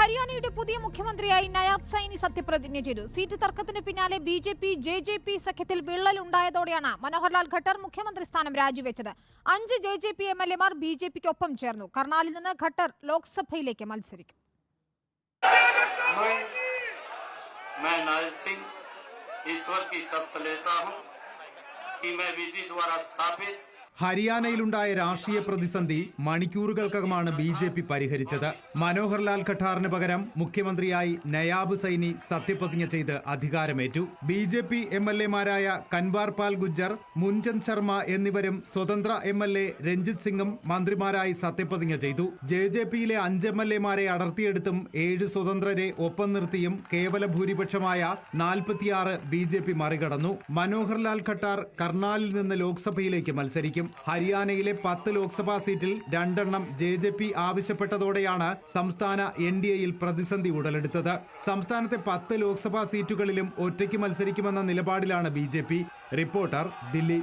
ഹരിയാനയുടെ പുതിയ മുഖ്യമന്ത്രിയായി നയാബ് സൈനി സത്യപ്രതിജ്ഞ ചെയ്തു. സീറ്റ് തർക്കത്തിന് പിന്നാലെ ബിജെപി ജെജെപി സഖ്യത്തിൽ വിള്ളലുണ്ടായതോടെയാണ് മനോഹർലാൽ ഖട്ടർ മുഖ്യമന്ത്രി സ്ഥാനം രാജിവെച്ചത്. 5 ജെജെപി എംഎൽഎമാർ ബിജെപിക്കൊപ്പം ചേർന്നു. കർണാലിൽ നിന്ന് ഖട്ടർ ലോക്സഭയിലേക്ക് മത്സരിക്കും. ഹരിയാനയിലുണ്ടായ രാഷ്ട്രീയ പ്രതിസന്ധി മണിക്കൂറുകൾക്കകമാണ് ബിജെപി പരിഹരിച്ചത്. മനോഹർലാൽ ഖട്ടാറിന് പകരം മുഖ്യമന്ത്രിയായി നയാബ് സൈനി സത്യപ്രതിജ്ഞ ചെയ്ത് അധികാരമേറ്റു. ബിജെപി എംഎൽഎമാരായ കൻവാർ പാൽ ഗുജ്ജർ, മുൻചന്ദ് ശർമ്മ എന്നിവരും സ്വതന്ത്ര എംഎൽഎ രഞ്ജിത് സിംഗും മന്ത്രിമാരായി സത്യപ്രതിജ്ഞ ചെയ്തു. ജെജെപിയിലെ 5 എംഎൽഎമാരെ അടർത്തിയെടുത്തും 7 സ്വതന്ത്രരെ ഒപ്പം നിർത്തിയും കേവല ഭൂരിപക്ഷമായ 46 ബിജെപി മറികടന്നു. മനോഹർലാൽ ഖട്ടാർ കർണാലിൽ നിന്ന് ലോക്സഭയിലേക്ക് മത്സരിക്കും. ഹരിയാനയിലെ 10 ലോക്സഭാ സീറ്റിൽ 2 എണ്ണം ജെജെപി ആവശ്യപ്പെട്ടതോടെയാണ് സംസ്ഥാന എൻഡിഎയിൽ പ്രതിസന്ധി ഉടലെടുത്തത്. സംസ്ഥാനത്തെ 10 ലോക്സഭാ സീറ്റുകളിലും ഒറ്റയ്ക്ക് മത്സരിക്കുമെന്ന നിലപാടിലാണ് ബിജെപി. റിപ്പോർട്ടർ, ദില്ലി.